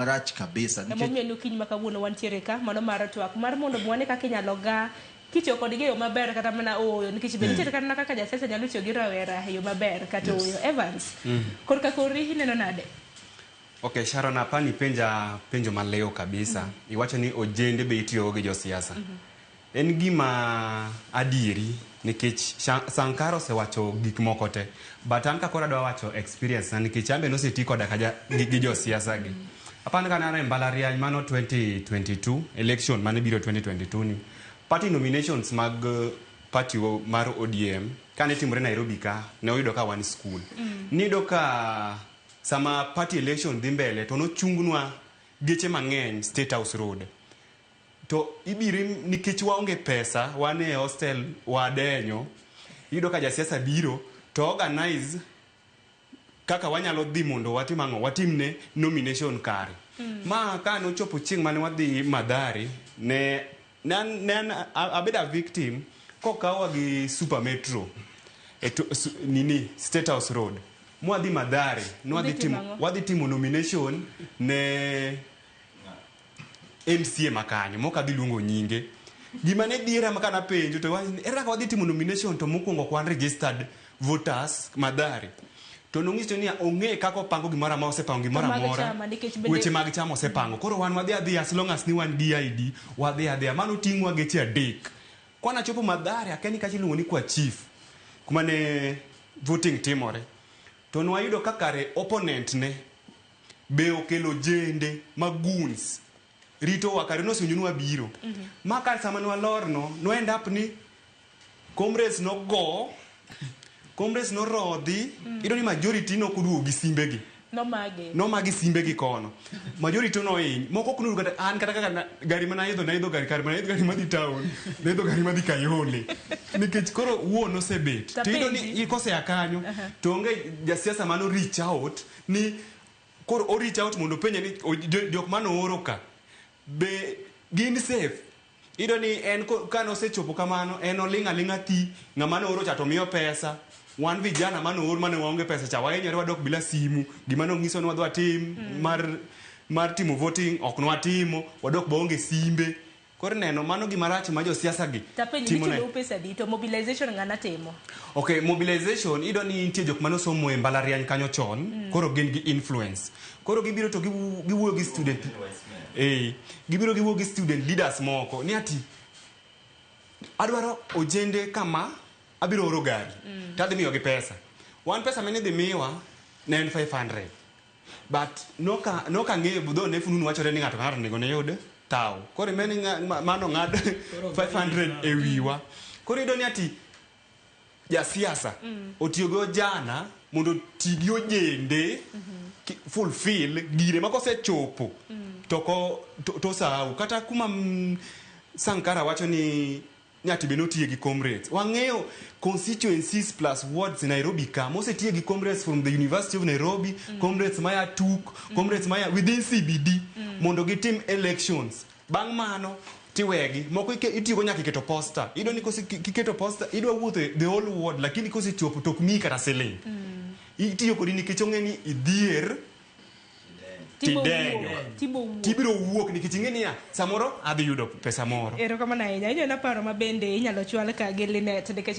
marach kabisa. Emomiyo nukinyi makawuono wantiere ka mano mar twak mar mondo mwane kaka inyalo ga kitiyo kodgi yo maber kata mana oyo nikech be nitiere kata kaka Jasiasa nyalo tiyo gi rawera e yo maber kata oyo. Evance korka kori ineno nade? Okay, Sharon, apani penjo maleo kabisa. Iwacho ni ojende be itiyo gi josiasa. En gima adieri nikech Sankara osewacho gik moko te. But an kakora dwa wacho experience na nikech ambe noseti koda gi josiasa gi. Apani kana mbalariany mano 2022 election mane biro 2022 ni. Party nominations mag party mar ODM kane timore Nairobi ka ne oyudo ka one school. Nido ka sama party election dhi mbele to nochungnwa geche mang'eny State House Road. To ibiri nikech waonge pesa wane hostel wadenyo yudo ka Jasiasa biro to organize kaka wanyalo dhi mondo watimne nomination kare. Ma ka no chopo chieng' mane wadhi Madhari ne abeda victim kokawa gi Super Metro nini State House Road. Mwadhi Madhari wadhi timo nomination ne MCA makanyo moka dhi luongo nyinge. Gima ne diera makana penjo to era ka wadhi timo nomination to mokwongo kwan registered voters Madhari. To nongisto ni ong'e kako pango gimora ma osepango gimora mora. Weche mag chama osepango. Koro wan wadhi as long as ni wan gi ID wadhi mano tingwa geche adek. Kwana chopo Madhari akeni kachi luongo ni kwa chief kuma ne voting timore. To nwayudo kakare opponent ne be okelo jende maguns rito wakare no sunyunwa biro. Maka sama nwa lorno no end up ni comrades no go comrades no rodhi ido ni majority no kudu gi simbegi no magi simbegi kono majority no in moko kunu kata an kata gari mana yedho gari madhi town yedho gari madhi Kayole nikech koro wuono sebet tido ni ikose akanyo to onge Jasiasa mano reach out ni koro o reach out mondo penye ni jok mano oro ka be gin safe. Ido ni en kano sechopo kamano en olinga ti ng'ama no oro cha to miyo pesa. Wan vijana mano oro mane waonge pesa cha waenyore wadok bila simu gima no ngiso ni wadwa tim mar timo voting ok no watimo wadok baonge simbe. Koro neno mano gima rach ma josiasa gi timo ne pesa di to mobilization ngana timo. Okay, mobilization ido ni nitie jok mano somo e mbalariany kanyo chon koro gin gi influence. Koro gibiro to giwuoyo gi student gibiro giwuoyo gi student leaders moko ni ati adwaro ojende kama abiro oro gari tadhi miyo gi pesa. One pesa mane dhi miwa ne en 500 but noka ng'eyo budho ne fununu wachore ni ng'ato nego ne yud tao. Koro meni mano ng'ad 500 e wiwa. Koro ido ni ati Jasiasa otiyogo jana mondo tigi ojende fulfill gire makose chopo to sahau kata kuma Sankara wacho ni nyati be notiye gi comrades. Wang'eyo constituencies plus wards in Nairobi ka mose tiye gi comrades from the University of Nairobi, comrades maya TUK, comrades maya within CBD mondo gitim elections. Bang' mano tiwegi moko itiyo nyaka iketo poster. Ido ni kosi kiketo poster idwa wuotho the whole ward lakini kosi chopo tok mi kata seling. Itiyo kodi nikech ong'eni idhier tibiro wuok nikech ing'eni ya samoro adhi yudo pesa moro. Erokamano ahinya. Ineno paro mabende inyalo chwal ka gi Linet nikech